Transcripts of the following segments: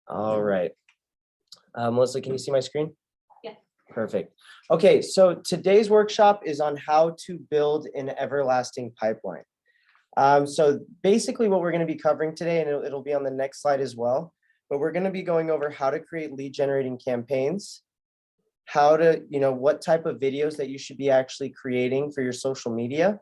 All right. Melissa, can you see my screen? Yeah. Perfect. Okay, so today's workshop is on how to build an everlasting pipeline. So basically what we're going to be covering today, and it'll be on the next slide as well, but we're going to be going over how to create lead generating campaigns, how to, what type of videos that you should be actually creating for your social media.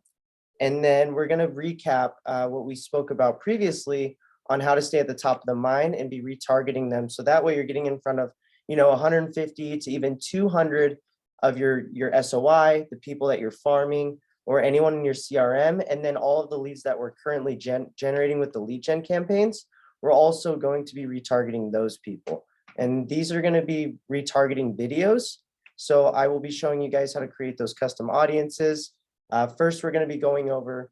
And then we're going to recap what we spoke about previously on how to stay at the top of the mind and be retargeting them. So that way you're getting in front of, 150 to even 200 of your SOI, the people that you're farming, or anyone in your CRM. And then all of the leads that we're currently generating with the lead gen campaigns, we're also going to be retargeting those people. And these are going to be retargeting videos. So I will be showing you guys how to create those custom audiences. First, we're going to be going over,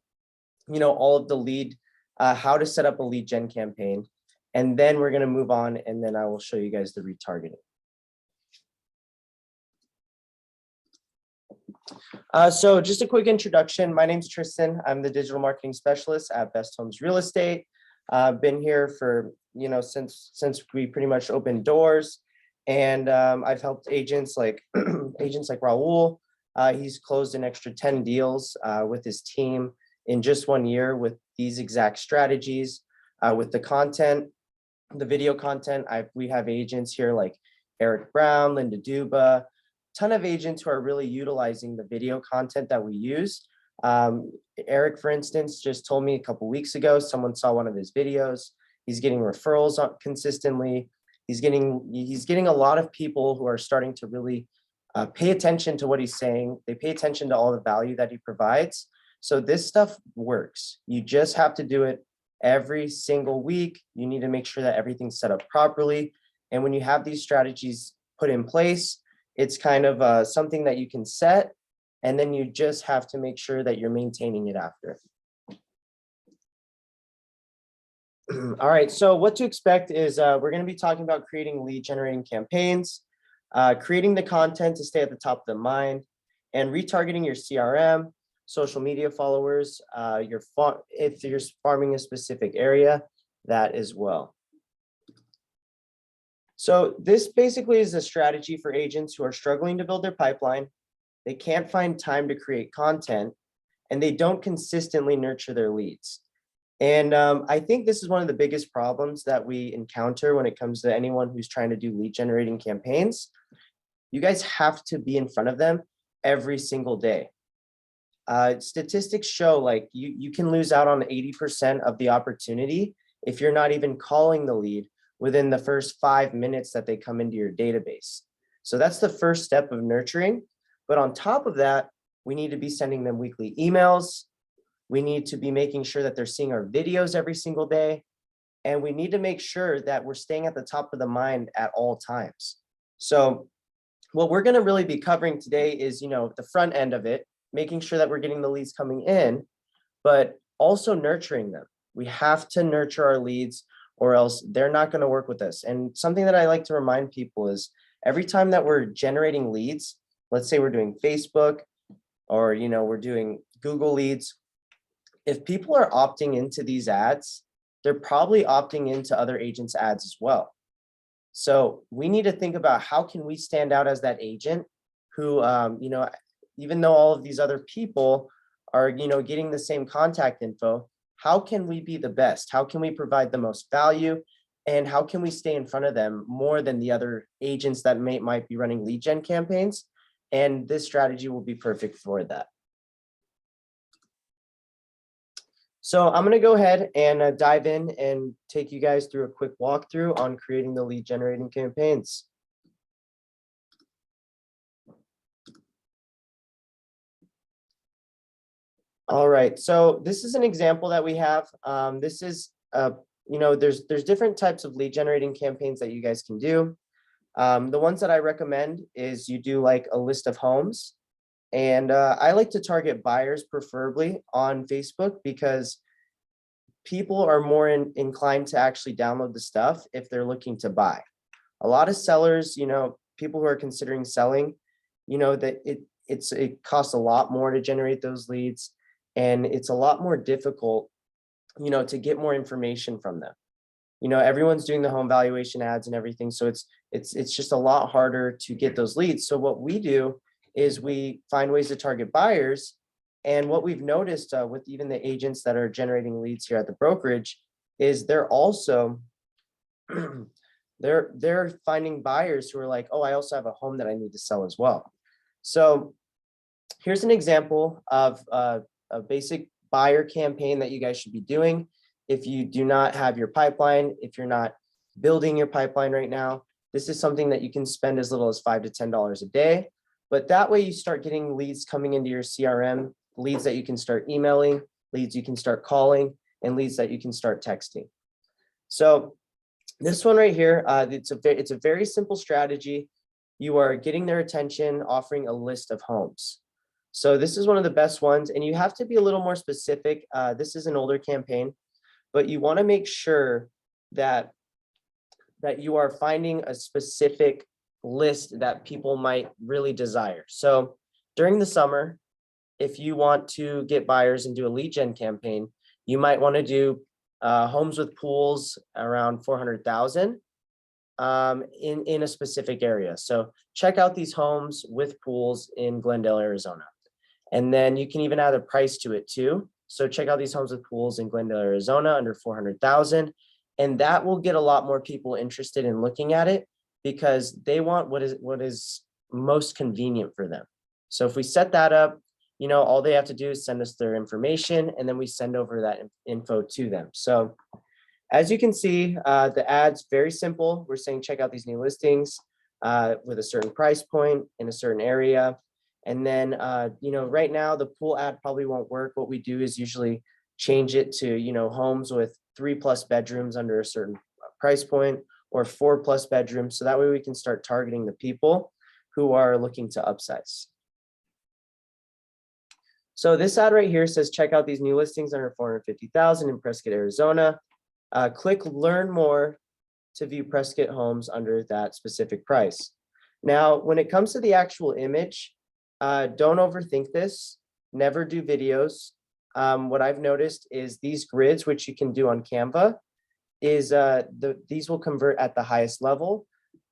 all of the lead, how to set up a lead gen campaign. And then we're going to move on, and then I will show you guys the retargeting. So just a quick introduction. My name's Tristan. I'm the digital marketing specialist at Best Homes Real Estate. I've been here for, since we pretty much opened doors. And I've helped agents like Raul. He's closed an extra 10 deals with his team in just 1 year with these exact strategies. With the content, the video content, we have agents here like Eric Brown, Linda Duba, ton of agents who are really utilizing the video content that we use. Eric, for instance, just told me a couple weeks ago, someone saw one of his videos. He's getting referrals consistently. He's getting a lot of people who are starting to really pay attention to what he's saying. They pay attention to all the value that he provides. So this stuff works. You just have to do it every single week. You need to make sure that everything's set up properly. And when you have these strategies put in place, it's kind of something that you can set, and then you just have to make sure that you're maintaining it after. All right, so what to expect is we're going to be talking about creating lead generating campaigns, creating the content to stay at the top of the mind, and retargeting your CRM, social media followers, if you're farming a specific area, that as well. So this basically is a strategy for agents who are struggling to build their pipeline. They can't find time to create content, and they don't consistently nurture their leads. And I think this is one of the biggest problems that we encounter when it comes to anyone who's trying to do lead generating campaigns. You guys have to be in front of them every single day. Statistics show like you can lose out on 80% of the opportunity if you're not even calling the lead within the first 5 minutes that they come into your database. So that's the first step of nurturing. But on top of that, we need to be sending them weekly emails. We need to be making sure that they're seeing our videos every single day. And we need to make sure that we're staying at the top of the mind at all times. So what we're going to really be covering today is, the front end of it, making sure that we're getting the leads coming in, but also nurturing them. We have to nurture our leads, or else they're not going to work with us. And something that I like to remind people is every time that we're generating leads, let's say we're doing Facebook or, we're doing Google leads. If people are opting into these ads, they're probably opting into other agents' ads as well. So we need to think about how can we stand out as that agent who, even though all of these other people are, getting the same contact info, how can we be the best? How can we provide the most value? And how can we stay in front of them more than the other agents that might be running lead gen campaigns? And this strategy will be perfect for that. So I'm going to go ahead and dive in and take you guys through a quick walkthrough on creating the lead generating campaigns. All right, so this is an example that we have. This is, there's different types of lead generating campaigns that you guys can do. The ones that I recommend is you do like a list of homes. And I like to target buyers preferably on Facebook because people are more inclined to actually download the stuff if they're looking to buy. A lot of sellers, people who are considering selling, that it costs a lot more to generate those leads. And it's a lot more difficult, to get more information from them. everyone's doing the home valuation ads and everything. So it's just a lot harder to get those leads. So what we do is we find ways to target buyers. And what we've noticed with even the agents that are generating leads here at the brokerage is they're also they're finding buyers who are like, oh, I also have a home that I need to sell as well. So here's an example of a basic buyer campaign that you guys should be doing. If you do not have your pipeline, if you're not building your pipeline right now, this is something that you can spend as little as $5 to $10 a day. But that way you start getting leads coming into your CRM, leads that you can start emailing, leads you can start calling, and leads that you can start texting. So this one right here, it's a very simple strategy. You are getting their attention, offering a list of homes. So this is one of the best ones, and you have to be a little more specific. This is an older campaign, but you want to make sure that you are finding a specific list that people might really desire. So during the summer, if you want to get buyers and do a lead gen campaign, you might want to do homes with pools around 400,000 in a specific area. So check out these homes with pools in Glendale, Arizona. And then you can even add a price to it too. So check out these homes with pools in Glendale, Arizona under 400,000. And that will get a lot more people interested in looking at it because they want what is most convenient for them. So if we set that up, all they have to do is send us their information, and then we send over that info to them. So as you can see, the ad's very simple. We're saying, check out these new listings with a certain price point in a certain area. And then, right now the pool ad probably won't work. What we do is usually change it to, homes with 3+ bedrooms under a certain price point, or 4+ bedrooms. So that way we can start targeting the people who are looking to upsize. So this ad right here says, check out these new listings under 450,000 in Prescott, Arizona. Click learn more to view Prescott homes under that specific price. Now, when it comes to the actual image, don't overthink this. Never do videos. What I've noticed is these grids, which you can do on Canva, is these will convert at the highest level.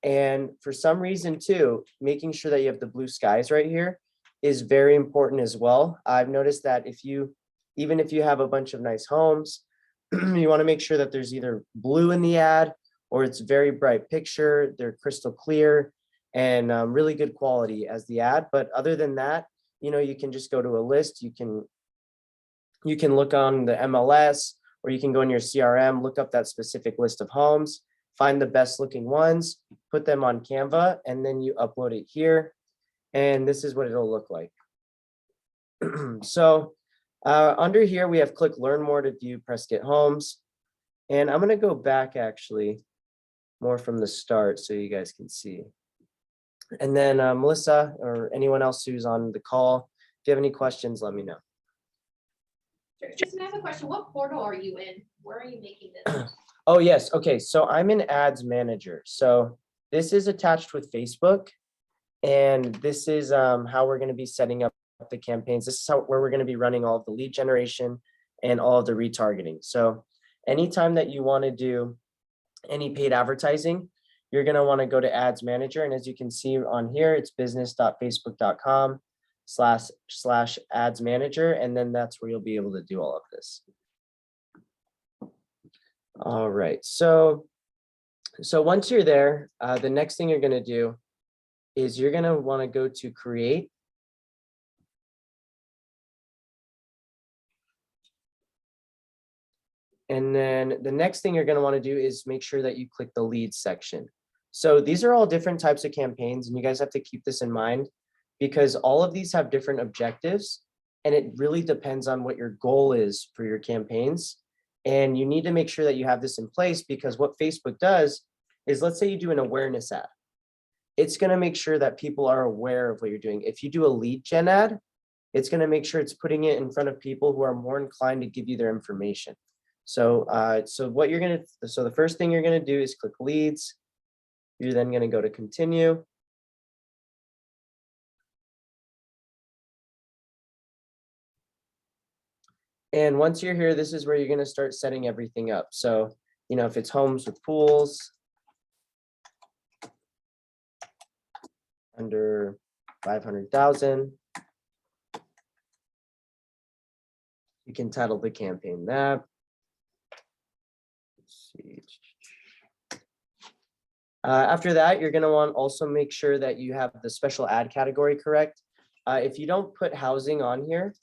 And for some reason too, making sure that you have the blue skies right here is very important as well. I've noticed that even if you have a bunch of nice homes, you want to make sure that there's either blue in the ad or it's very bright picture, they're crystal clear and really good quality as the ad. But other than that, you can just go to a list. You can look on the MLS, or you can go in your CRM, look up that specific list of homes, find the best looking ones, put them on Canva, and then you upload it here. And this is what it'll look like. So under here, we have click learn more to view Prescott homes. And I'm going to go back actually more from the start so you guys can see. And then Melissa or anyone else who's on the call, if you have any questions, let me know. Jason, I have a question. What portal are you in? Where are you making this? Oh, yes. Okay. So I'm in Ads Manager. So this is attached with Facebook. And this is how we're going to be setting up the campaigns. This is where we're going to be running all of the lead generation and all of the retargeting. So anytime that you want to do any paid advertising, you're going to want to go to Ads Manager. And as you can see on here, it's business.facebook.com/ads manager. And then that's where you'll be able to do all of this. All right. So once you're there, the next thing you're going to do is you're going to want to go to create. And then the next thing you're going to want to do is make sure that you click the leads section. So these are all different types of campaigns, and you guys have to keep this in mind because all of these have different objectives, and it really depends on what your goal is for your campaigns. And you need to make sure that you have this in place because what Facebook does is, let's say you do an awareness ad. It's going to make sure that people are aware of what you're doing. If you do a lead gen ad, it's going to make sure it's putting it in front of people who are more inclined to give you their information. So, so the first thing you're going to do is click leads. You're then going to go to continue. And once you're here, this is where you're going to start setting everything up. So, if it's homes with pools under 500,000, you can title the campaign that. Let's see. After that, you're going to want also make sure that you have the special ad category correct. If you don't put housing on here,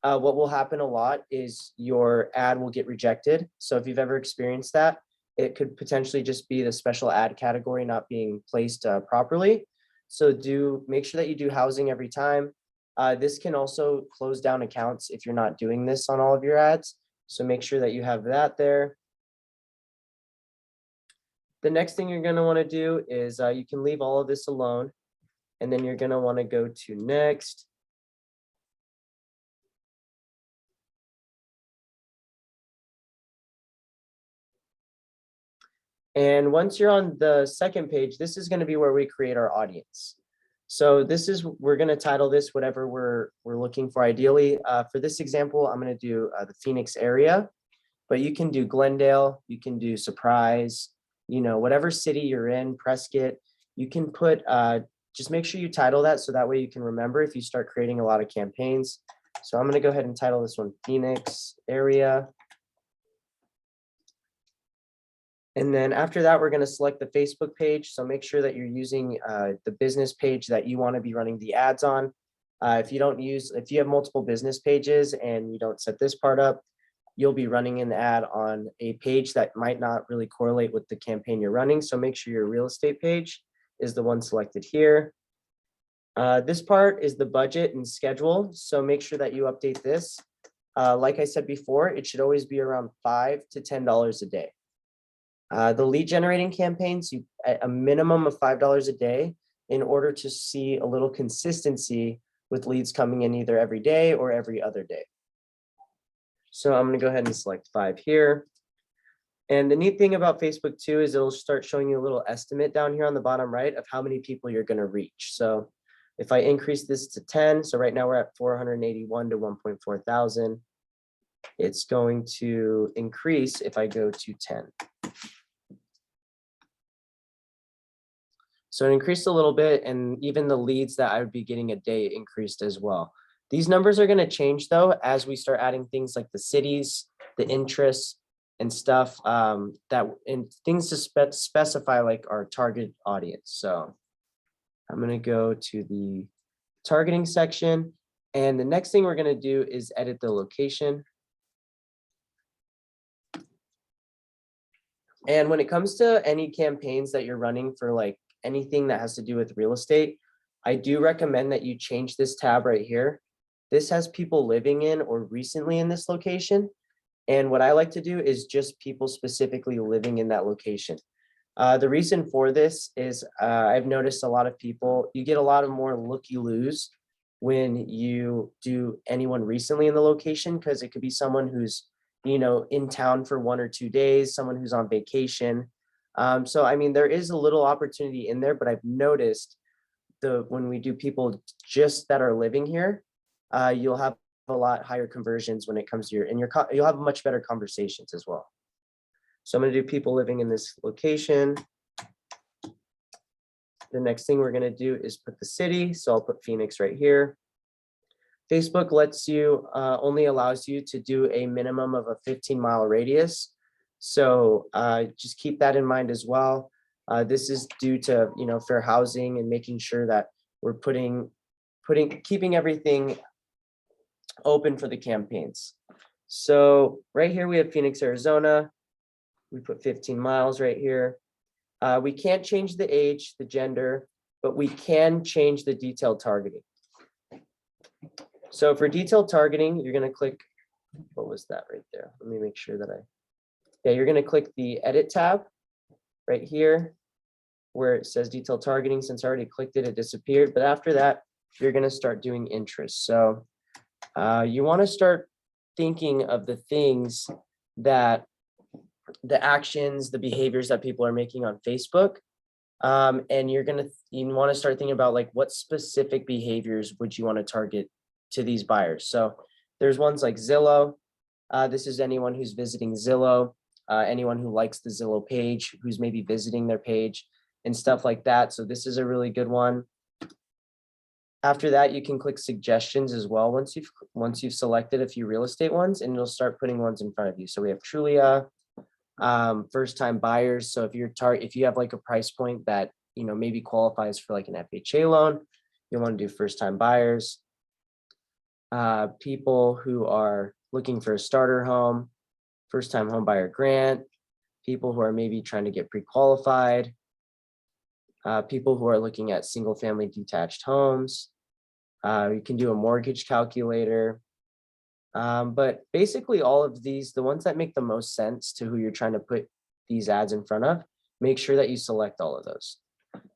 what will happen a lot is your ad will get rejected. So if you've ever experienced that, it could potentially just be the special ad category not being placed properly. So make sure that you do housing every time. This can also close down accounts if you're not doing this on all of your ads. So make sure that you have that there. The next thing you're going to want to do is you can leave all of this alone, and then you're going to want to go to next. And once you're on the second page, this is going to be where we create our audience. So we're going to title this whatever we're looking for ideally. For this example, I'm going to do the Phoenix area, but you can do Glendale, you can do Surprise, whatever city you're in, Prescott, you can put, just make sure you title that so that way you can remember if you start creating a lot of campaigns. So I'm going to go ahead and title this one Phoenix area. And then after that, we're going to select the Facebook page. So make sure that you're using the business page that you want to be running the ads on. If you have multiple business pages and you don't set this part up, you'll be running an ad on a page that might not really correlate with the campaign you're running. So make sure your real estate page is the one selected here. This part is the budget and schedule. So make sure that you update this. Like I said before, it should always be around $5 to $10 a day. The lead generating campaigns, a minimum of $5 a day in order to see a little consistency with leads coming in either every day or every other day. So I'm going to go ahead and select 5 here. And the neat thing about Facebook too is it'll start showing you a little estimate down here on the bottom right of how many people you're going to reach. So if I increase this to 10, so right now we're at 481 to 1.4 thousand. It's going to increase if I go to 10. So it increased a little bit, and even the leads that I would be getting a day increased as well. These numbers are going to change though as we start adding things like the cities, the interests, and stuff and things to specify like our target audience. So I'm going to go to the targeting section, and the next thing we're going to do is edit the location. And when it comes to any campaigns that you're running for like anything that has to do with real estate, I do recommend that you change this tab right here. This has people living in or recently in this location. And what I like to do is just people specifically living in that location. The reason for this is I've noticed a lot of people, you get a lot of more looky-loos when you do anyone recently in the location, because it could be someone who's, in town for 1 or 2 days, someone who's on vacation. So, I mean, there is a little opportunity in there, but I've noticed when we do people just that are living here, you'll have a lot higher conversions when it comes to you'll have much better conversations as well. So I'm going to do people living in this location. The next thing we're going to do is put the city. So I'll put Phoenix right here. Facebook only allows you to do a minimum of a 15-mile radius. So just keep that in mind as well. This is due to, fair housing and making sure that we're keeping everything open for the campaigns. So right here we have Phoenix, Arizona. We put 15 miles right here. We can't change the age, the gender, but we can change the detailed targeting. So for detailed targeting, you're going to click, what was that right there? Let me make sure that you're going to click the edit tab right here where it says detailed targeting. Since I already clicked it, it disappeared. But after that, you're going to start doing interests. So you want to start thinking of the things that the actions, the behaviors that people are making on Facebook. And you want to start thinking about like what specific behaviors would you want to target to these buyers. So there's ones like Zillow. This is anyone who's visiting Zillow. anyone who likes the Zillow page, who's maybe visiting their page and stuff like that. So this is a really good one. After that, you can click suggestions as well once you've selected a few real estate ones, and it'll start putting ones in front of you. So we have Trulia, first time buyers. So if you have like a price point that maybe qualifies for like an FHA loan, you want to do first time buyers. People who are looking for a starter home, first time home buyer grant, people who are maybe trying to get pre-qualified, people who are looking at single family detached homes. You can do a mortgage calculator. But basically all of these, the ones that make the most sense to who you're trying to put these ads in front of, make sure that you select all of those.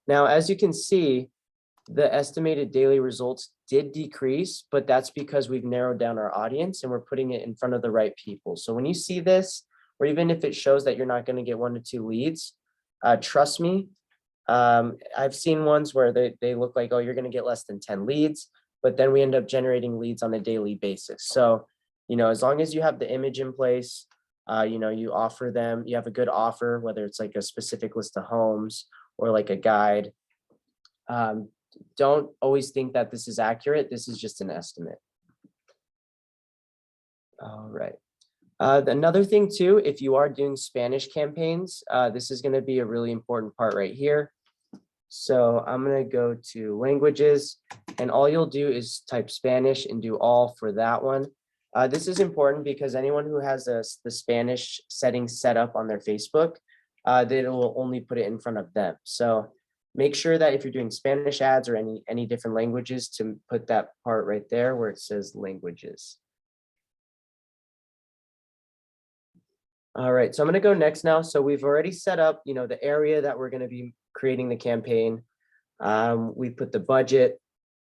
Now, as you can see, the estimated daily results did decrease, but that's because we've narrowed down our audience and we're putting it in front of the right people. So when you see this, or even if it shows that you're not going to get 1 to 2 leads, trust me, I've seen ones where they look like, oh, you're going to get less than 10 leads, but then we end up generating leads on a daily basis. So, as long as you have the image in place, you offer them, you have a good offer, whether it's like a specific list of homes or like a guide. Don't always think that this is accurate. This is just an estimate. All right. Another thing too, if you are doing Spanish campaigns, this is going to be a really important part right here. So I'm going to go to languages, and all you'll do is type Spanish and do all for that one. This is important because anyone who has the Spanish settings set up on their Facebook, they will only put it in front of them. So make sure that if you're doing Spanish ads or any different languages, to put that part right there where it says languages. All right, so I'm going to go next now. So we've already set up, the area that we're going to be creating the campaign. We put the budget.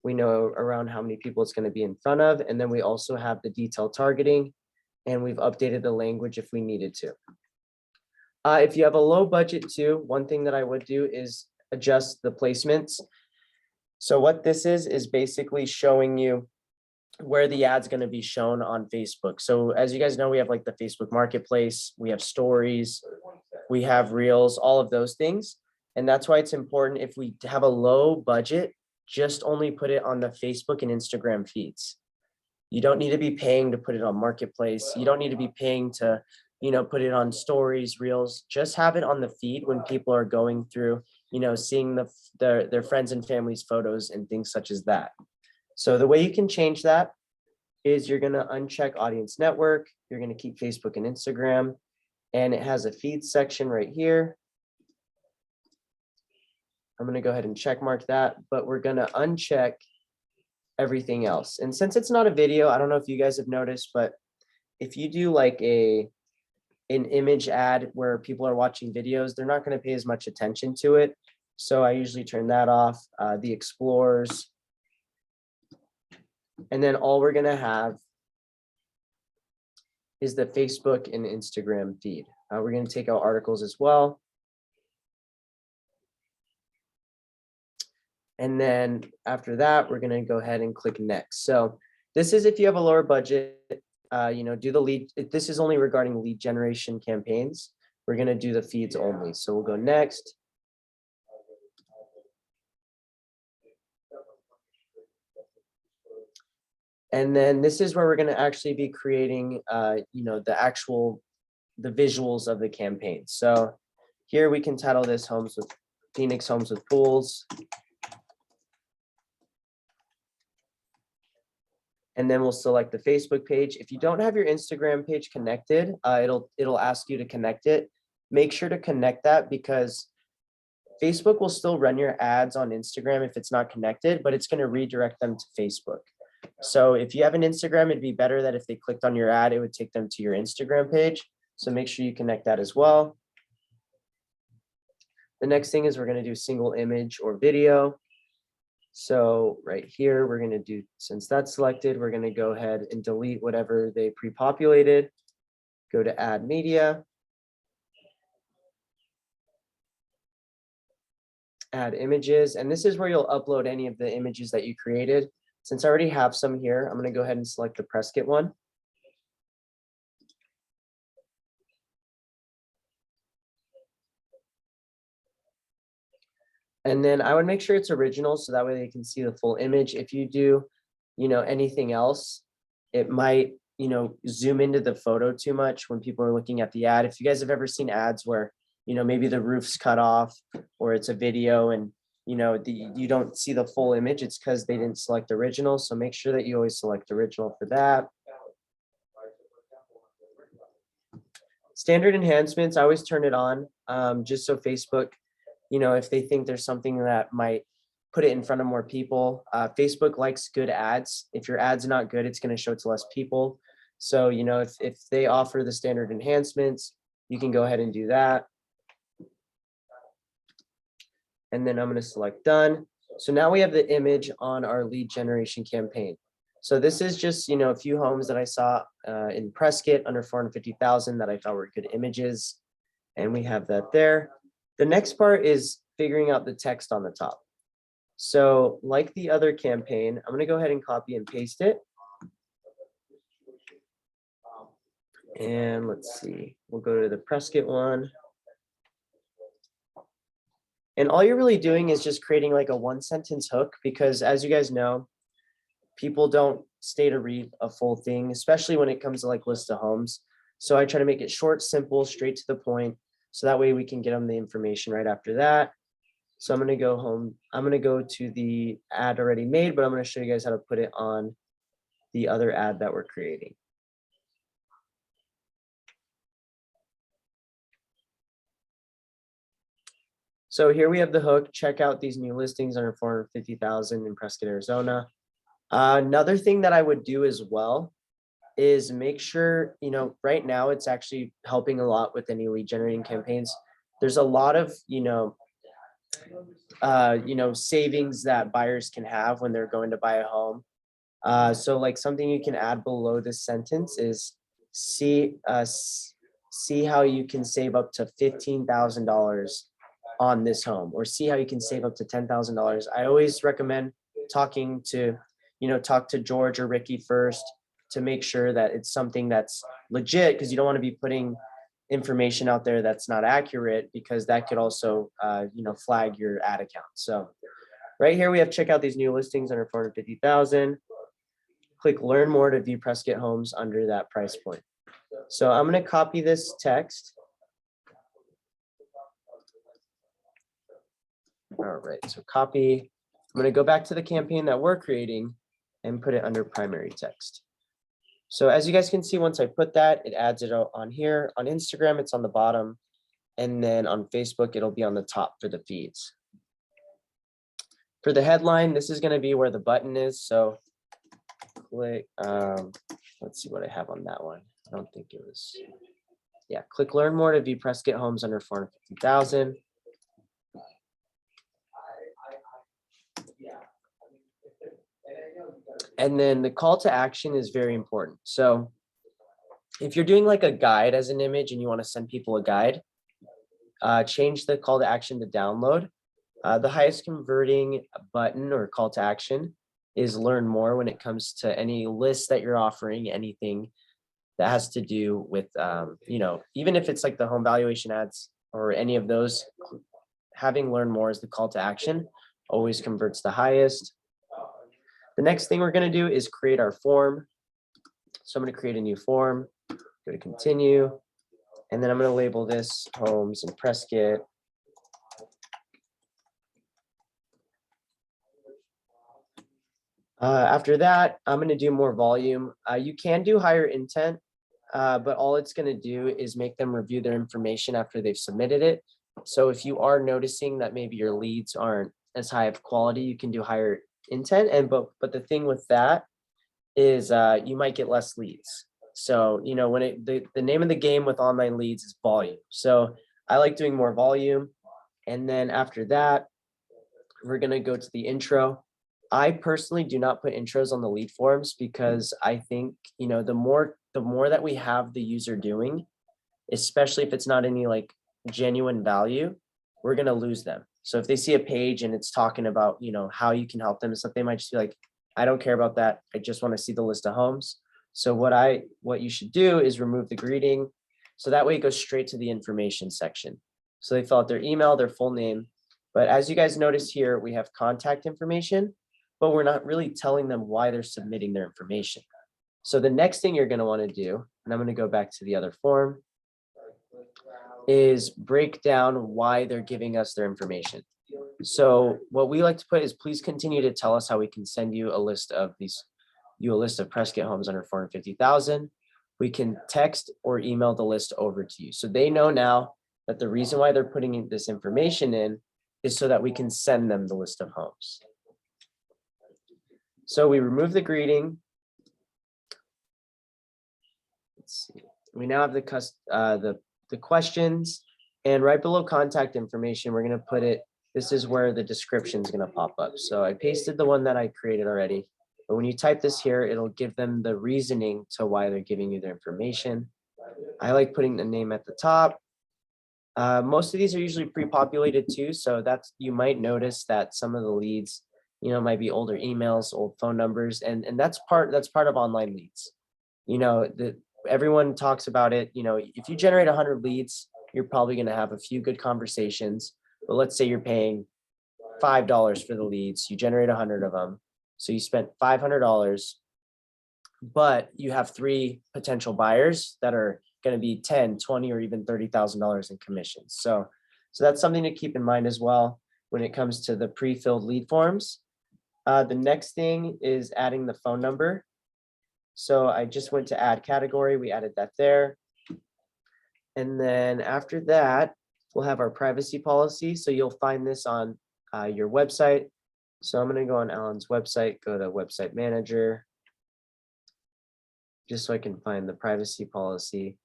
We know around how many people it's going to be in front of, and then we also have the detailed targeting, and we've updated the language if we needed to. If you have a low budget too, one thing that I would do is adjust the placements. So what this is basically showing you where the ad's going to be shown on Facebook. So as you guys know, we have like the Facebook Marketplace, we have stories, we have reels, all of those things. And that's why it's important, if we have a low budget, just only put it on the Facebook and Instagram feeds. You don't need to be paying to put it on Marketplace. You don't need to be paying to, put it on stories, reels. Just have it on the feed when people are going through, seeing their friends and family's photos and things such as that. So the way you can change that is you're going to uncheck audience network. You're going to keep Facebook and Instagram, and it has a feed section right here. I'm going to go ahead and check mark that, but we're going to uncheck everything else. And since it's not a video, I don't know if you guys have noticed, but if you do like an image ad where people are watching videos, they're not going to pay as much attention to it. So I usually turn that off, the explorers. And then all we're going to have is the Facebook and Instagram feed. We're going to take out articles as well. And then after that, we're going to go ahead and click next. So this is if you have a lower budget, do the lead. This is only regarding lead generation campaigns. We're going to do the feeds only. So we'll go next. And then this is where we're going to actually be creating, the visuals of the campaign. So here we can title this Phoenix Homes with Pools. And then we'll select the Facebook page. If you don't have your Instagram page connected, it'll ask you to connect it. Make sure to connect that, because Facebook will still run your ads on Instagram if it's not connected, but it's going to redirect them to Facebook. So if you have an Instagram, it'd be better that if they clicked on your ad, it would take them to your Instagram page. So make sure you connect that as well. The next thing is we're going to do single image or video. So right here, we're going to do, since that's selected, we're going to go ahead and delete whatever they pre-populated. Go to add media. Add images. And this is where you'll upload any of the images that you created. Since I already have some here, I'm going to go ahead and select the press kit one. And then I would make sure it's original so that way they can see the full image. If you do, anything else, it might, zoom into the photo too much when people are looking at the ad. If you guys have ever seen ads where, maybe the roof's cut off or it's a video and, you don't see the full image, it's because they didn't select original. So make sure that you always select original for that. Standard enhancements, I always turn it on, just so Facebook, if they think there's something that might put it in front of more people. Facebook likes good ads. If your ad's not good, it's going to show it to less people. So, if they offer the standard enhancements, you can go ahead and do that. And then I'm going to select done. So now we have the image on our lead generation campaign. So this is just, a few homes that I saw in Prescott under 450,000 that I thought were good images. And we have that there. The next part is figuring out the text on the top. So like the other campaign, I'm going to go ahead and copy and paste it. And let's see, we'll go to the Prescott one. And all you're really doing is just creating like a 1-sentence hook, because as you guys know, people don't stay to read a full thing, especially when it comes to like list of homes. So I try to make it short, simple, straight to the point. So that way we can get them the information right after that. So I'm going to go home. I'm going to go to the ad already made, but I'm going to show you guys how to put it on the other ad that we're creating. So here we have the hook. Check out these new listings under 450,000 in Prescott, Arizona. Another thing that I would do as well is make sure, right now it's actually helping a lot with any lead generating campaigns. There's a lot of, savings that buyers can have when they're going to buy a home. So like something you can add below this sentence is see how you can save up to $15,000 on this home, or see how you can save up to $10,000. I always recommend talking to, talk to George or Ricky first to make sure that it's something that's legit, because you don't want to be putting information out there that's not accurate, because that could also, flag your ad account. So right here, we have check out these new listings under 450,000. Click learn more to view Prescott homes under that price point. So I'm going to copy this text. All right, so copy. I'm going to go back to the campaign that we're creating and put it under primary text. So as you guys can see, once I put that, it adds it out on here. On Instagram, it's on the bottom. And then on Facebook, it'll be on the top for the feeds. For the headline, this is going to be where the button is. So click, let's see what I have on that one. I don't think it was, yeah, click learn more to view Prescott homes under 450,000. And then the call to action is very important. So if you're doing like a guide as an image and you want to send people a guide, change the call to action to download. The highest converting button or call to action is learn more when it comes to any list that you're offering, anything that has to do with, even if it's like the home valuation ads or any of those, having learn more as the call to action always converts the highest. The next thing we're going to do is create our form. So I'm going to create a new form, go to continue, and then I'm going to label this homes in Prescott. After that, I'm going to do more volume. You can do higher intent, but all it's going to do is make them review their information after they've submitted it. So if you are noticing that maybe your leads aren't as high of quality, you can do higher intent. But the thing with that is you might get less leads. So, when the name of the game with online leads is volume. So I like doing more volume. And then after that, we're going to go to the intro. I personally do not put intros on the lead forms because I think, the more that we have the user doing, especially if it's not any like genuine value, we're going to lose them. So if they see a page and it's talking about, how you can help them and stuff, they might just be like, I don't care about that. I just want to see the list of homes. So what you should do is remove the greeting. So that way it goes straight to the information section. So they fill out their email, their full name, But as you guys notice here, we have contact information, but we're not really telling them why they're submitting their information. So the next thing you're going to want to do, and I'm going to go back to the other form, is break down why they're giving us their information. So what we like to put is, please continue to tell us how we can send you a list of Prescott homes under 450,000. We can text or email the list over to you. So they know now that the reason why they're putting this information in is so that we can send them the list of homes. So we remove the greeting. Let's see. We now have the questions, and right below contact information, we're going to put it. This is where the description is going to pop up. So I pasted the one that I created already. But when you type this here, it'll give them the reasoning to why they're giving you their information. I like putting the name at the top. Most of these are usually pre-populated too. So you might notice that some of the leads, might be older emails, old phone numbers, and that's part of online leads. Everyone talks about it. If you generate 100 leads, you're probably going to have a few good conversations. But let's say you're paying $5 for the leads, you generate 100 of them. So you spent $500, but you have 3 potential buyers that are going to be 10, 20, or even $30,000 in commissions. So that's something to keep in mind as well when it comes to the pre-filled lead forms. The next thing is adding the phone number. So I just went to add category. We added that there. And then after that, we'll have our privacy policy. So you'll find this on your website. So I'm going to go on Alan's website, go to website manager, just so I can find the privacy policy.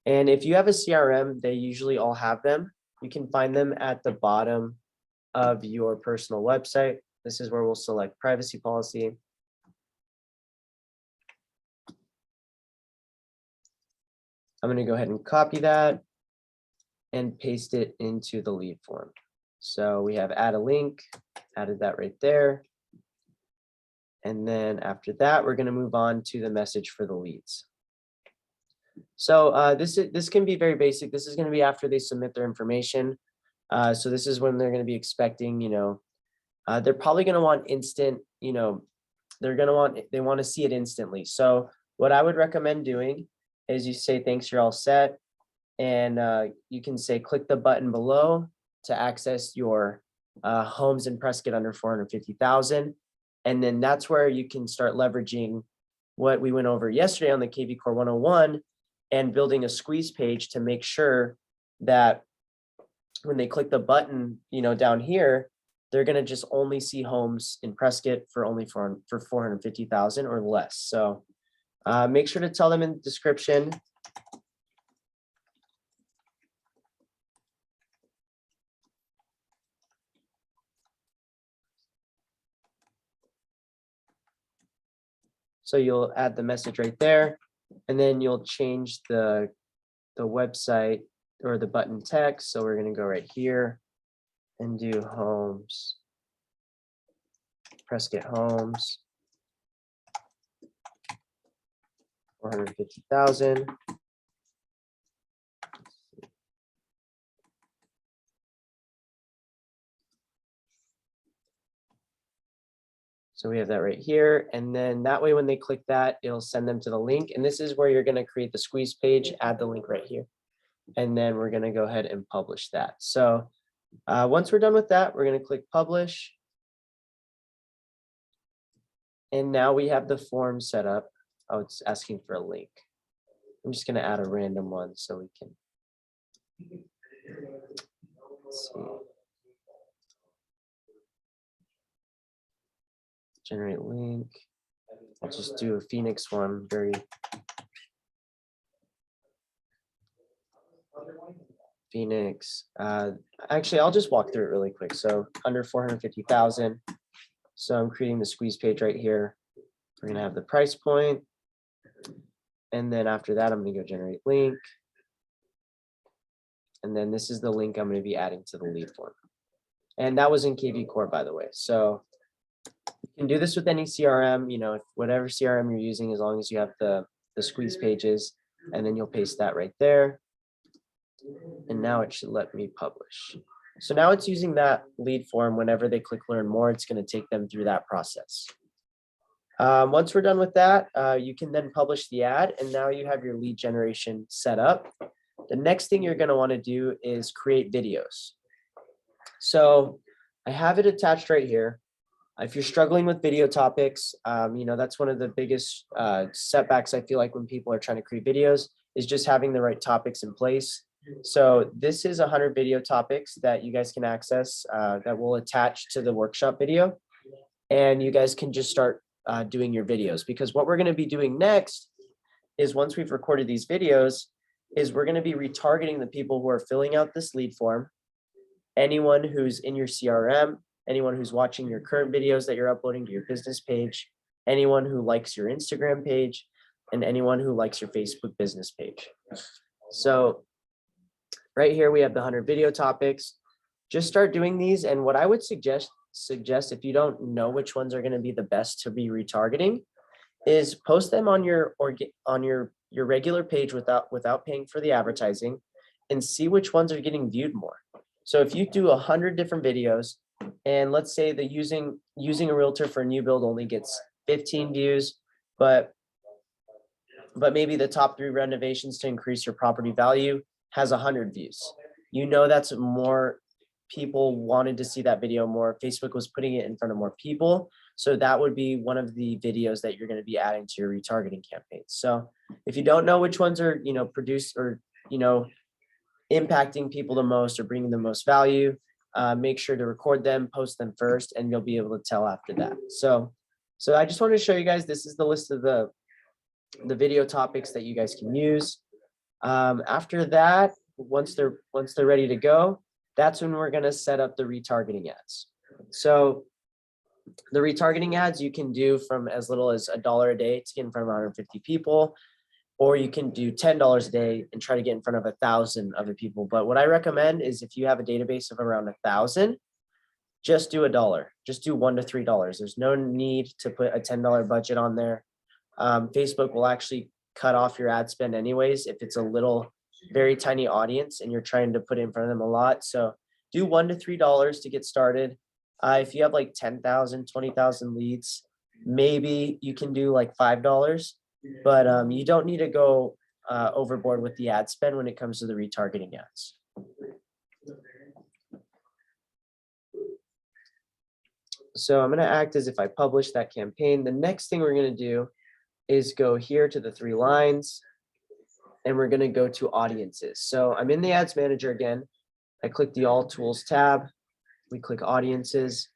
And if you have a CRM, they usually all have them. You can find them at the bottom of your personal website. This is where we'll select privacy policy. I'm going to go ahead and copy that and paste it into the lead form. So we have add a link, added that right there. And then after that, we're going to move on to the message for the leads. So this can be very basic. This is going to be after they submit their information. So this is when they're going to be expecting, they're probably going to want instant, they want to see it instantly. So what I would recommend doing is you say, thanks, you're all set. And you can say, click the button below to access your homes in Prescott under 450,000. And then that's where you can start leveraging what we went over yesterday on the KV Core 101 and building a squeeze page to make sure that when they click the button, down here, they're going to just only see homes in Prescott for 450,000 or less. So make sure to tell them in the description. So you'll add the message right there, and then you'll change the website or the button text. So we're going to go right here and do homes, Prescott homes, 450,000. So we have that right here. And then that way, when they click that, it'll send them to the link. And this is where you're going to create the squeeze page, add the link right here. And then we're going to go ahead and publish that. So once we're done with that, we're going to click publish. And now we have the form set up. Oh, it's asking for a link. I'm just going to add a random one so we can let's see. Generate link. I'll just do a Phoenix one. Phoenix. Actually, I'll just walk through it really quick. So under 450,000. So I'm creating the squeeze page right here. We're going to have the price point. And then after that, I'm going to go generate link. And then this is the link I'm going to be adding to the lead form. And that was in KV Core, by the way. So you can do this with any CRM, whatever CRM you're using, as long as you have the squeeze pages, and then you'll paste that right there. And now it should let me publish. So now it's using that lead form. Whenever they click learn more, it's going to take them through that process. Once we're done with that, you can then publish the ad, and now you have your lead generation set up. The next thing you're going to want to do is create videos. So I have it attached right here. If you're struggling with video topics, that's one of the biggest setbacks I feel like when people are trying to create videos is just having the right topics in place. So this is 100 video topics that you guys can access that will attach to the workshop video. And you guys can just start doing your videos, because what we're going to be doing next is, once we've recorded these videos, is we're going to be retargeting the people who are filling out this lead form, anyone who's in your CRM, anyone who's watching your current videos that you're uploading to your business page, anyone who likes your Instagram page, and anyone who likes your Facebook business page. So right here, we have the 100 video topics. Just start doing these. And what I would suggest if you don't know which ones are going to be the best to be retargeting, is post them on your regular page without paying for the advertising, and see which ones are getting viewed more. So if you do 100 different videos, and let's say the using a realtor for a new build only gets 15 views, but maybe the top 3 renovations to increase your property value has 100 views. That's more people wanted to see that video more. Facebook was putting it in front of more people. So that would be one of the videos that you're going to be adding to your retargeting campaigns. So if you don't know which ones are, produced or, impacting people the most or bringing the most value, make sure to record them, post them first, and you'll be able to tell after that. So I just wanted to show you guys, this is the list of the video topics that you guys can use. After that, once they're ready to go, that's when we're going to set up the retargeting ads. So the retargeting ads you can do from as little as $1 a day to get in front of 150 people, or you can do $10 a day and try to get in front of 1,000 other people. But what I recommend is, if you have a database of around 1,000, just do $1. Just do $1 to $3. There's no need to put a $10 budget on there. Facebook will actually cut off your ad spend anyways if it's a little, very tiny audience and you're trying to put it in front of them a lot. So do $1 to $3 to get started. If you have like 10,000, 20,000 leads, maybe you can do like $5, but you don't need to go overboard with the ad spend when it comes to the retargeting ads. So I'm going to act as if I publish that campaign. The next thing we're going to do is go here to the 3 lines, and we're going to go to audiences. So I'm in the ads manager again. I click the all tools tab. We click audiences.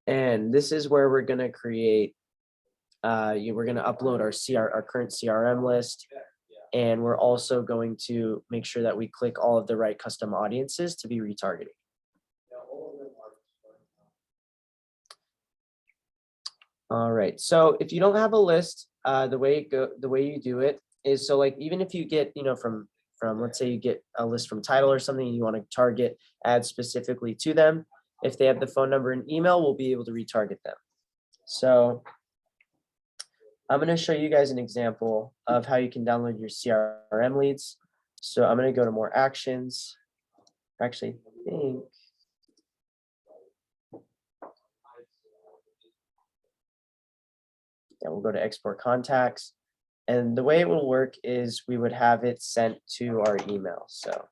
And this is where we're going to create, we're going to upload our current CRM list. And we're also going to make sure that we click all of the right custom audiences to be retargeting. All right, so if you don't have a list, the way you do it is, so like, even if you get, from let's say you get a list from title or something, you want to target ads specifically to them. If they have the phone number and email, we'll be able to retarget them. So I'm going to show you guys an example of how you can download your CRM leads. So I'm going to go to more actions. Actually, I think and we'll go to export contacts. And the way it will work is we would have it sent to our email. So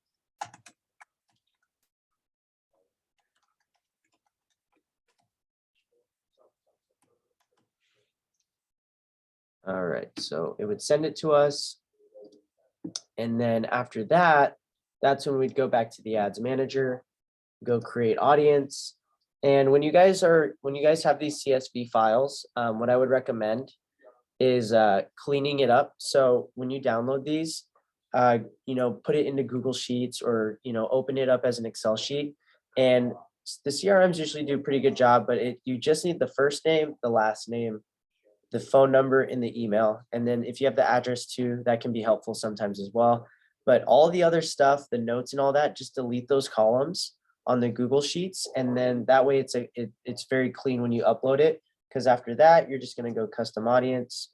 all right, so it would send it to us. And then after that, that's when we'd go back to the ads manager, go create audience. And when you guys have these CSV files, what I would recommend is cleaning it up. So when you download these, put it into Google Sheets, or open it up as an Excel sheet. And the CRMs usually do a pretty good job, but you just need the first name, the last name, the phone number, and the email. And then if you have the address too, that can be helpful sometimes as well. But all the other stuff, the notes and all that, just delete those columns on the Google Sheets. And then that way it's very clean when you upload it, because after that, you're just going to go custom audience,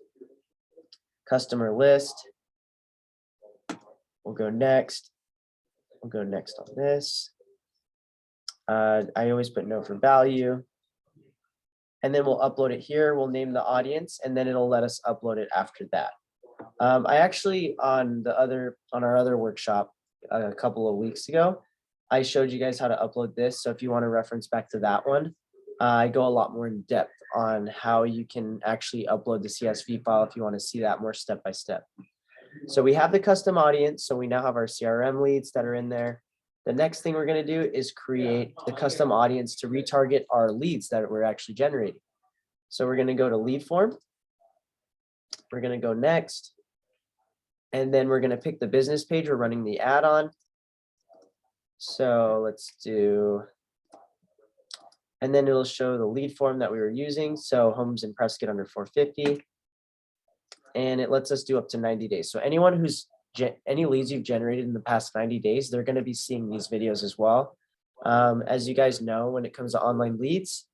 customer list. We'll go next. We'll go next on this. I always put no for value. And then we'll upload it here. We'll name the audience, and then it'll let us upload it after that. I actually, on our other workshop a couple of weeks ago, I showed you guys how to upload this. So if you want to reference back to that one, I go a lot more in depth on how you can actually upload the CSV file if you want to see that more step by step. So we have the custom audience. So we now have our CRM leads that are in there. The next thing we're going to do is create the custom audience to retarget our leads that we're actually generating. So we're going to go to lead form. We're going to go next. And then we're going to pick the business page we're running the ad on. So let's do, and then it'll show the lead form that we were using. So homes in Prescott under 450. And it lets us do up to 90 days. So anyone who's any leads you've generated in the past 90 days, they're going to be seeing these videos as well. As you guys know, when it comes to online leads,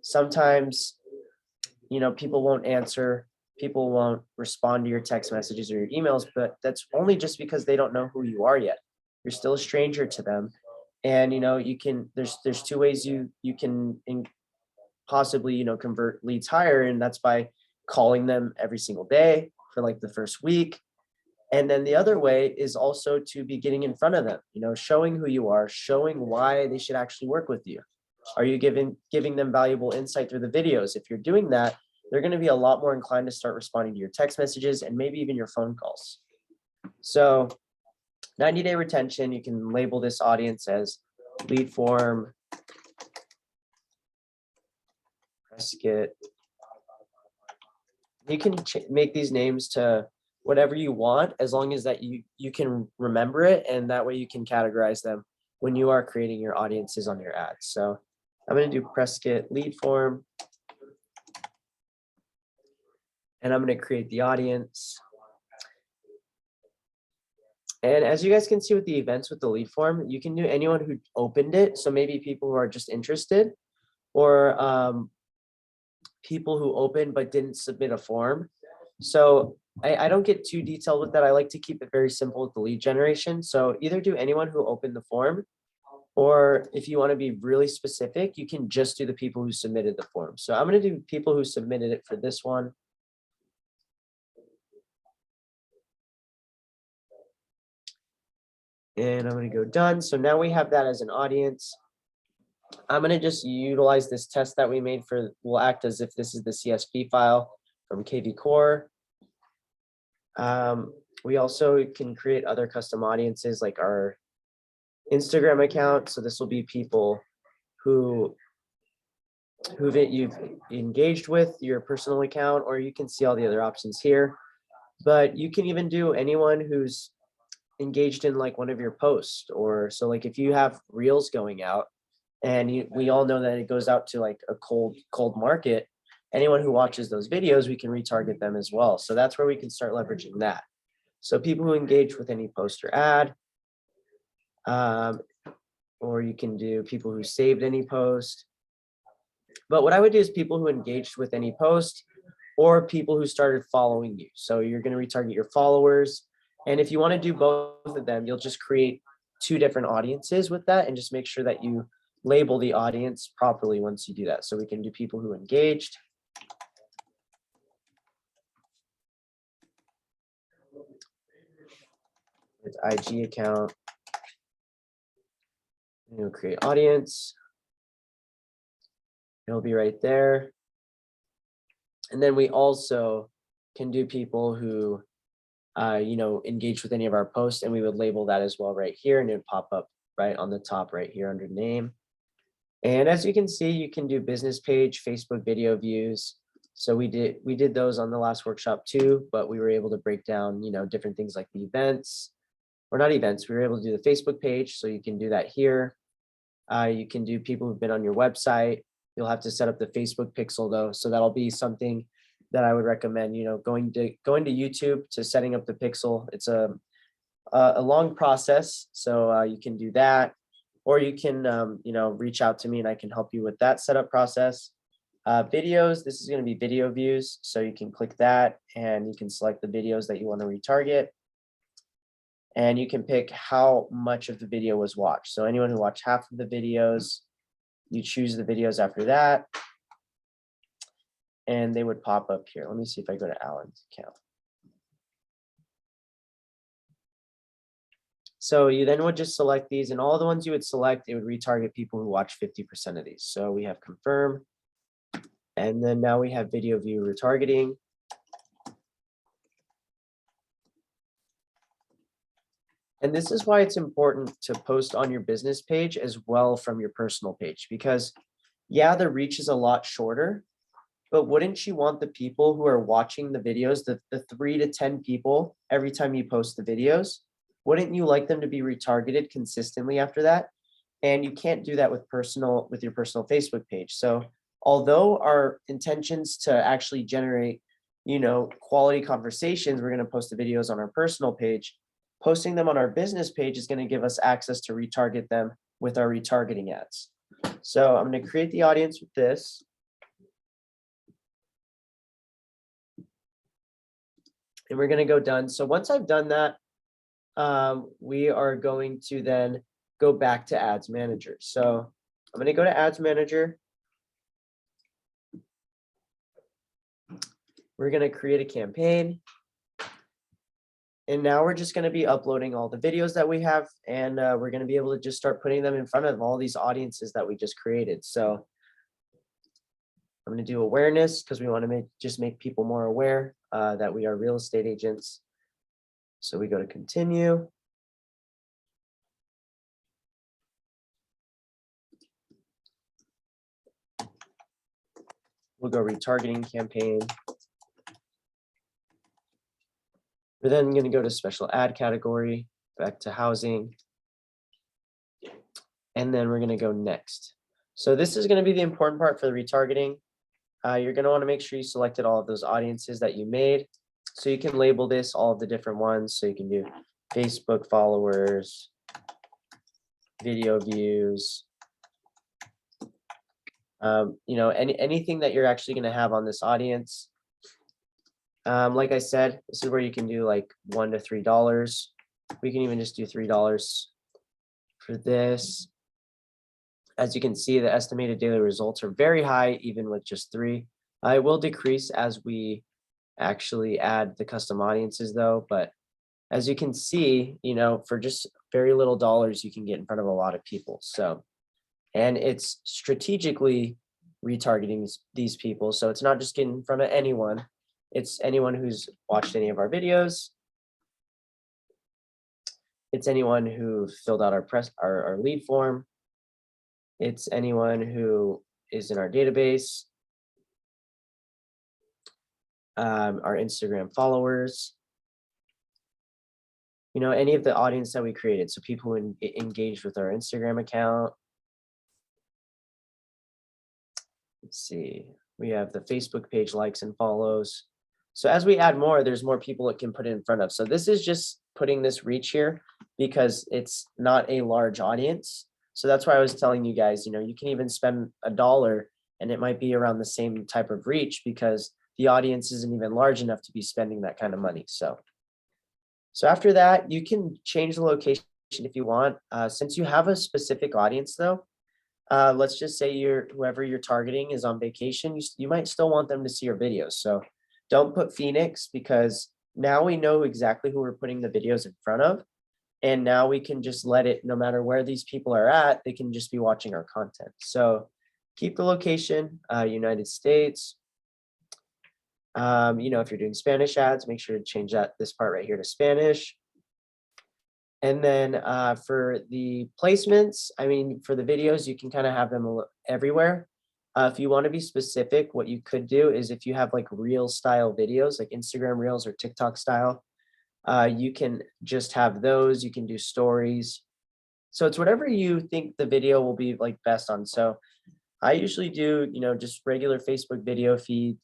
sometimes, people won't answer, people won't respond to your text messages or your emails, but that's only just because they don't know who you are yet. You're still a stranger to them. And, there's two ways you can possibly, convert leads higher. And that's by calling them every single day for like the first week. And then the other way is also to be getting in front of them, showing who you are, showing why they should actually work with you. Are you giving them valuable insight through the videos? If you're doing that, they're going to be a lot more inclined to start responding to your text messages and maybe even your phone calls. So 90-day retention, you can label this audience as lead form, Prescott. You can make these names to whatever you want, as long as that you can remember it, and that way you can categorize them when you are creating your audiences on your ads. So I'm going to do Prescott lead form, and I'm going to create the audience. And as you guys can see with the events with the lead form, you can do anyone who opened it. So maybe people who are just interested, or people who opened but didn't submit a form. So I don't get too detailed with that. I like to keep it very simple with the lead generation. So either do anyone who opened the form, or if you want to be really specific, you can just do the people who submitted the form. So I'm going to do people who submitted it for this one. And I'm going to go done. So now we have that as an audience. I'm going to just utilize this test that we made will act as if this is the CSV file from KV Core. We also can create other custom audiences like our Instagram account. So this will be people who you've engaged with your personal account, or you can see all the other options here. But you can even do anyone who's engaged in like one of your posts, or so like if you have reels going out, and we all know that it goes out to like a cold market, anyone who watches those videos, we can retarget them as well. So that's where we can start leveraging that. So people who engage with any post or ad, or you can do people who saved any post. But what I would do is people who engaged with any post, or people who started following you. So you're going to retarget your followers. And if you want to do both of them, you'll just create two different audiences with that, and just make sure that you label the audience properly once you do that. So we can do people who engaged. With IG account. You'll create audience. It'll be right there. And then we also can do people who engage with any of our posts, and we would label that as well right here, and it would pop up right on the top right here under name. And as you can see, you can do business page, Facebook video views. So we did those on the last workshop too, but we were able to break down, different things like the events, or not events. We were able to do the Facebook page. So you can do that here. You can do people who've been on your website. You'll have to set up the Facebook pixel though. So that'll be something that I would recommend, going to YouTube to setting up the pixel. It's a long process. So you can do that, or you can, reach out to me and I can help you with that setup process. Videos, this is going to be video views. So you can click that and you can select the videos that you want to retarget. And you can pick how much of the video was watched. So anyone who watched half of the videos, you choose the videos after that, and they would pop up here. Let me see if I go to Alan's account. So you then would just select these, and all the ones you would select, it would retarget people who watch 50% of these. So we have confirm, and then now we have video view retargeting. And this is why it's important to post on your business page as well from your personal page, because yeah, the reach is a lot shorter, but wouldn't you want the people who are watching the videos, the 3 to 10 people every time you post the videos, wouldn't you like them to be retargeted consistently after that? And you can't do that with your personal Facebook page. So although our intentions to actually generate, quality conversations, we're going to post the videos on our personal page. Posting them on our business page is going to give us access to retarget them with our retargeting ads. So I'm going to create the audience with this. And we're going to go done. So once I've done that, we are going to then go back to Ads Manager. So I'm going to go to Ads Manager. We're going to create a campaign. And now we're just going to be uploading all the videos that we have, and we're going to be able to just start putting them in front of all these audiences that we just created. So I'm going to do awareness because we want to just make people more aware that we are real estate agents. So we go to continue. We'll go retargeting campaign. We're then going to go to special ad category, back to housing. And then we're going to go next. So this is going to be the important part for the retargeting. You're going to want to make sure you selected all of those audiences that you made. So you can label this all of the different ones. So you can do Facebook followers, video views, anything that you're actually going to have on this audience. Like I said, this is where you can do like $1 to $3. We can even just do $3 for this. As you can see, the estimated daily results are very high, even with just 3. It will decrease as we actually add the custom audiences though. But as you can see, for just very little dollars, you can get in front of a lot of people. So, and it's strategically retargeting these people. So it's not just getting in front of anyone. It's anyone who's watched any of our videos. It's anyone who filled out our lead form. It's anyone who is in our database, our Instagram followers, any of the audience that we created. So people who engage with our Instagram account. Let's see, we have the Facebook page likes and follows. So as we add more, there's more people it can put it in front of. So this is just putting this reach here because it's not a large audience. So that's why I was telling you guys, you can even spend $1 and it might be around the same type of reach because the audience isn't even large enough to be spending that kind of money. So after that, you can change the location if you want. Since you have a specific audience though, let's just say whoever you're targeting is on vacation, you might still want them to see your videos. So don't put Phoenix because now we know exactly who we're putting the videos in front of. And now we can just let it, no matter where these people are at, they can just be watching our content. So keep the location, United States. If you're doing Spanish ads, make sure to change this part right here to Spanish. And then for the placements, for the videos, you can kind of have them everywhere. If you want to be specific, what you could do is if you have like reel style videos, like Instagram Reels or TikTok style, you can just have those. You can do stories. So it's whatever you think the video will be like best on. So I usually do, just regular Facebook video feed,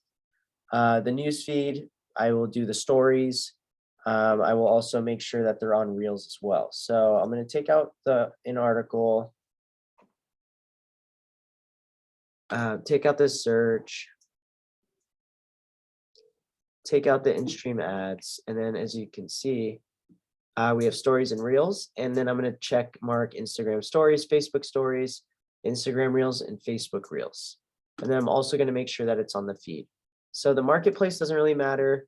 the news feed. I will do the stories. I will also make sure that they're on Reels as well. So I'm going to take out an article, take out this search, take out the in-stream ads, and then as you can see, We have stories and reels, and then I'm going to check mark Instagram stories, Facebook stories, Instagram reels, and Facebook reels. And then I'm also going to make sure that it's on the feed. So the marketplace doesn't really matter.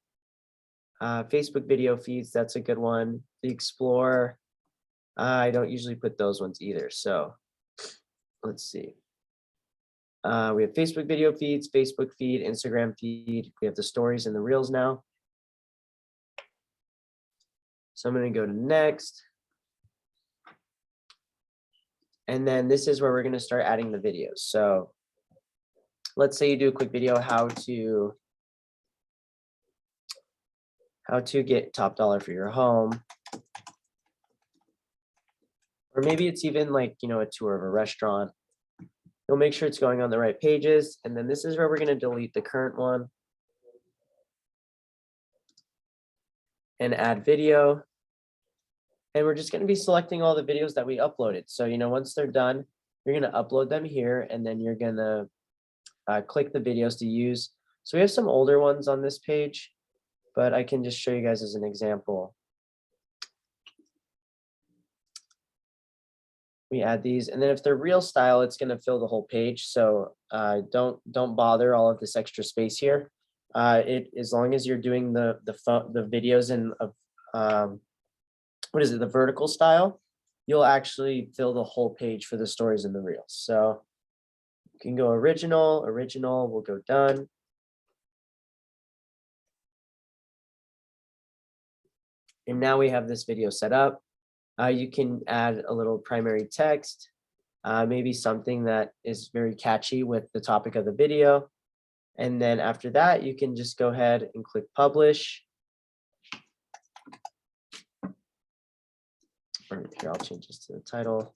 Facebook video feeds, that's a good one. The Explore, I don't usually put those ones either. So let's see. We have Facebook video feeds, Facebook feed, Instagram feed. We have the stories and the reels now. So I'm going to go to next. And then this is where we're going to start adding the videos. So let's say you do a quick video how to get top dollar for your home. Or maybe it's even like, you know, a tour of a restaurant. You'll make sure it's going on the right pages. And then this is where we're going to delete the current one and add video. And we're just going to be selecting all the videos that we uploaded. So, you know, once they're done, you're going to upload them here, and then you're going to click the videos to use. So we have some older ones on this page, but I can just show you guys as an example. We add these, and then if they're real style, it's going to fill the whole page. So don't bother all of this extra space here. As long as you're doing the videos in what is it, the vertical style, you'll actually fill the whole page for the stories and the reels. So you can go original, we'll go done. And now we have this video set up. You can add a little primary text, maybe something that is very catchy with the topic of the video. And then after that, you can just go ahead and click publish. Here, I'll change this to the title.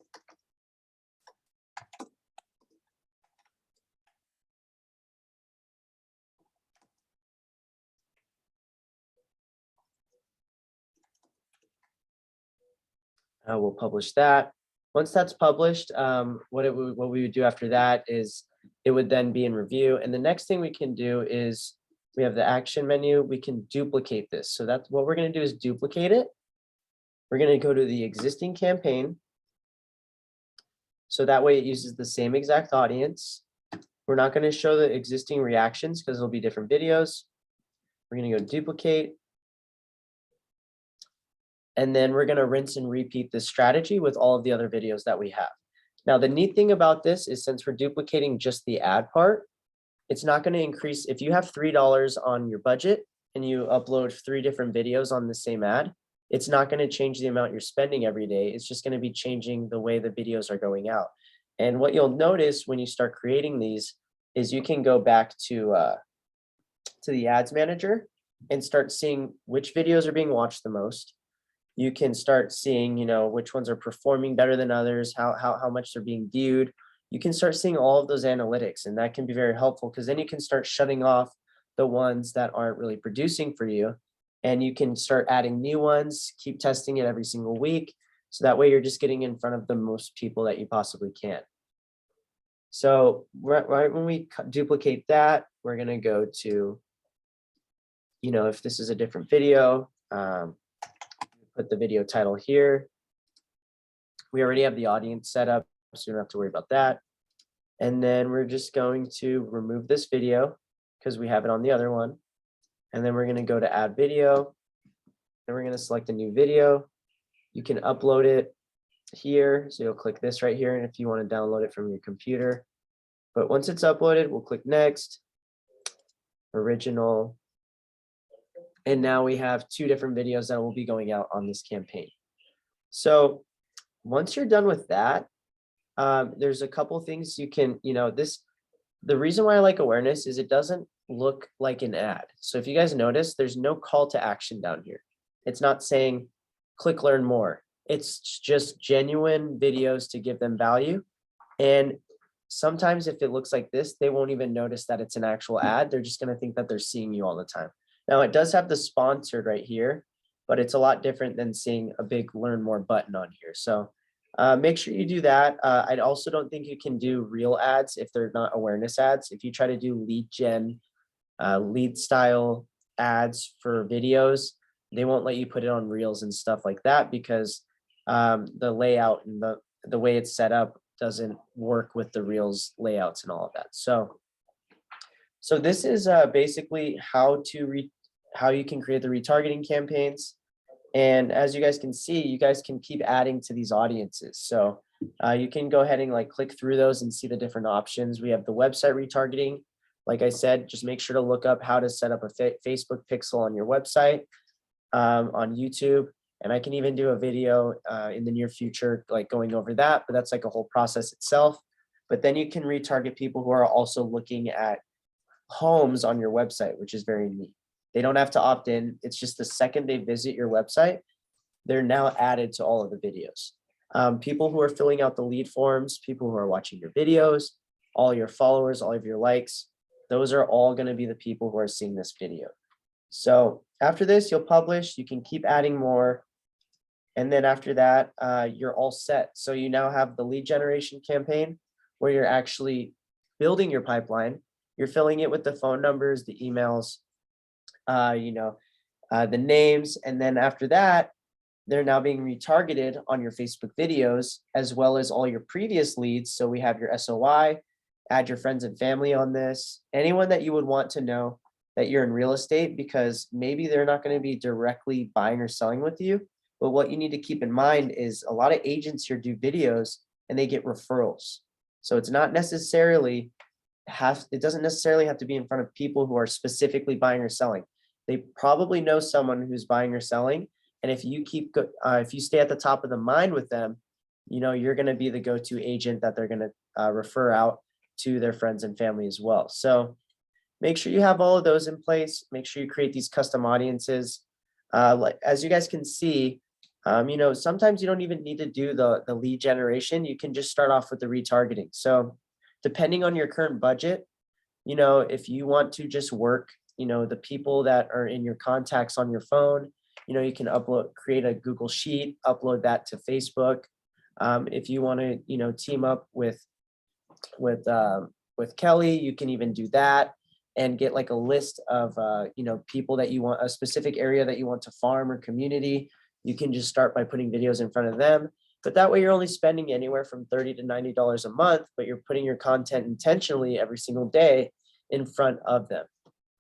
We'll publish that. Once that's published, what we would do after that is it would then be in review. And the next thing we can do is we have the action menu. We can duplicate this. So that's what we're going to do is duplicate it. We're going to go to the existing campaign. So that way it uses the same exact audience. We're not going to show the existing reactions because it'll be different videos. We're going to go duplicate. And then we're going to rinse and repeat this strategy with all of the other videos that we have. Now, the neat thing about this is since we're duplicating just the ad part, it's not going to increase. If you have $3 on your budget and you upload 3 different videos on the same ad, it's not going to change the amount you're spending every day. It's just going to be changing the way the videos are going out. And what you'll notice when you start creating these is you can go back to the ads manager and start seeing which videos are being watched the most. You can start seeing, you know, which ones are performing better than others, how much they're being viewed. You can start seeing all of those analytics, and that can be very helpful because then you can start shutting off the ones that aren't really producing for you, and you can start adding new ones, keep testing it every single week. So that way you're just getting in front of the most people that you possibly can. So right when we duplicate that, we're going to go to, you know, if this is a different video, put the video title here. We already have the audience set up, so you don't have to worry about that. And then we're just going to remove this video because we have it on the other one. And then we're going to go to add video, and we're going to select a new video. You can upload it here. So you'll click this right here. And if you want to download it from your computer, but once it's uploaded, we'll click next, original. And now we have 2 different videos that will be going out on this campaign. So once you're done with that, there's a couple things you can, you know, the reason why I like awareness is it doesn't look like an ad. So if you guys notice, there's no call to action down here. It's not saying click learn more. It's just genuine videos to give them value. And sometimes if it looks like this, they won't even notice that it's an actual ad. They're just going to think that they're seeing you all the time. Now it does have the sponsored right here, but it's a lot different than seeing a big learn more button on here. So make sure you do that. I also don't think you can do real ads if they're not awareness ads. If you try to do lead gen, lead style ads for videos, they won't let you put it on reels and stuff like that because the layout and the way it's set up doesn't work with the reels layouts and all of that. So this is basically how you can create the retargeting campaigns. And as you guys can see, you guys can keep adding to these audiences. So you can go ahead and like click through those and see the different options. We have the website retargeting. Like I said, just make sure to look up how to set up a Facebook pixel on your website, on YouTube. And I can even do a video in the near future, like going over that, but that's like a whole process itself. But then you can retarget people who are also looking at homes on your website, which is very neat. They don't have to opt in. It's just the second they visit your website, they're now added to all of the videos. People who are filling out the lead forms, people who are watching your videos, all your followers, all of your likes, those are all going to be the people who are seeing this video. So after this, you'll publish, you can keep adding more. And then after that, you're all set. So you now have the lead generation campaign where you're actually building your pipeline. You're filling it with the phone numbers, the emails, the names. And then after that, they're now being retargeted on your Facebook videos, as well as all your previous leads. So we have your SOI, add your friends and family on this, anyone that you would want to know that you're in real estate, because maybe they're not going to be directly buying or selling with you. But what you need to keep in mind is a lot of agents here do videos and they get referrals. So it's not necessarily it doesn't necessarily have to be in front of people who are specifically buying or selling. They probably know someone who's buying or selling. And if you if you stay at the top of the mind with them, you're going to be the go-to agent that they're going to refer out to their friends and family as well. So make sure you have all of those in place. Make sure you create these custom audiences. As you guys can see, sometimes you don't even need to do the lead generation. You can just start off with the retargeting. So depending on your current budget, if you want to just work, the people that are in your contacts on your phone, you can create a Google Sheet, upload that to Facebook. If you want to, team up with Kelly, you can even do that and get like a list of, people that you want, a specific area that you want to farm or community. You can just start by putting videos in front of them. But that way you're only spending anywhere from $30 to $90 a month, but you're putting your content intentionally every single day in front of them.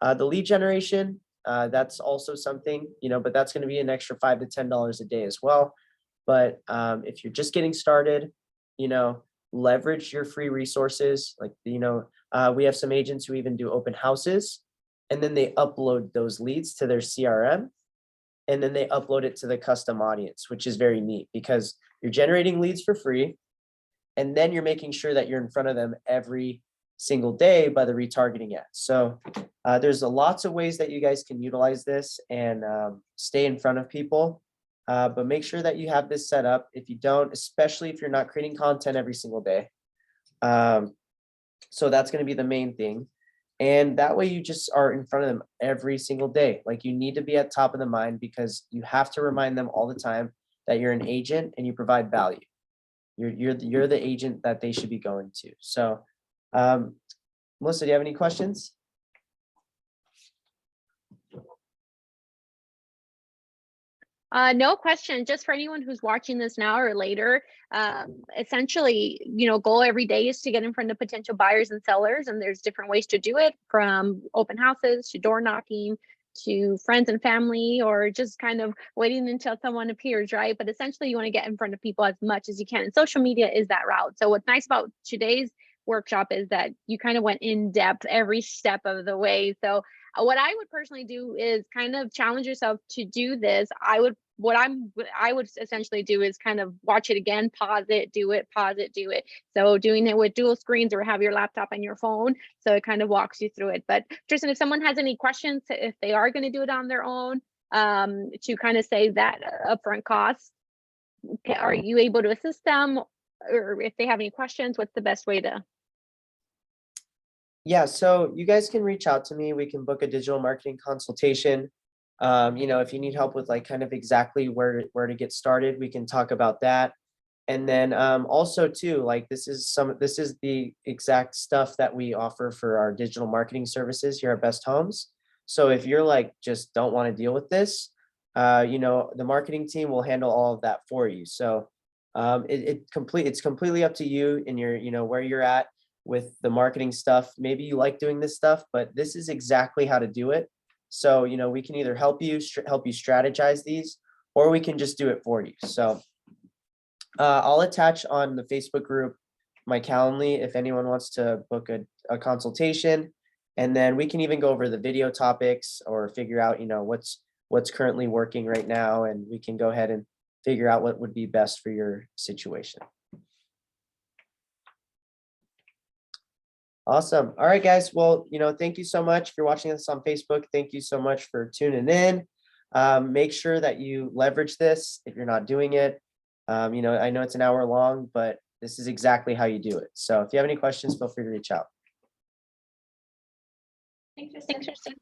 The lead generation, that's also something, but that's going to be an extra $5 to $10 a day as well. But if you're just getting started, leverage your free resources. Like, we have some agents who even do open houses, and then they upload those leads to their CRM, and then they upload it to the custom audience, which is very neat because you're generating leads for free, and then you're making sure that you're in front of them every single day by the retargeting ads. So there's lots of ways that you guys can utilize this and stay in front of people. But make sure that you have this set up. If you don't, especially if you're not creating content every single day. So that's going to be the main thing. And that way you just are in front of them every single day. Like, you need to be at top of the mind because you have to remind them all the time that you're an agent and you provide value. You're the agent that they should be going to. So Melissa, do you have any questions? No question. Just for anyone who's watching this now or later, essentially, goal every day is to get in front of potential buyers and sellers. And there's different ways to do it, from open houses to door knocking to friends and family, or just kind of waiting until someone appears, right? But essentially, you want to get in front of people as much as you can. And social media is that route. So what's nice about today's workshop is that you kind of went in depth every step of the way. So what I would personally do is kind of challenge yourself to do this. What I would essentially do is kind of watch it again, pause it, do it, pause it, do it. So doing it with dual screens, or have your laptop and your phone. So it kind of walks you through it. But Tristan, if someone has any questions, if they are going to do it on their own, to kind of save that upfront cost, are you able to assist them? Or if they have any questions, what's the best way to? Yeah, so you guys can reach out to me. We can book a digital marketing consultation. If you need help with like kind of exactly where to get started, we can talk about that. And then also too, like this is the exact stuff that we offer for our digital marketing services here at Best Homes. So if you're like, just don't want to deal with this, you know, the marketing team will handle all of that for you. So it's completely up to you and your, you know, where you're at with the marketing stuff. Maybe you like doing this stuff, but this is exactly how to do it. So, you know, we can either help you strategize these, or we can just do it for you. So I'll attach on the Facebook group my Calendly if anyone wants to book a consultation. And then we can even go over the video topics or figure out, you know, what's currently working right now. And we can go ahead and figure out what would be best for your situation. Awesome. All right, guys. Well, you know, thank you so much if you're watching this on Facebook. Thank you so much for tuning in. Make sure that you leverage this if you're not doing it. You know, I know it's an hour long, but this is exactly how you do it. So if you have any questions, feel free to reach out. Thanks, Thanks, Tristan.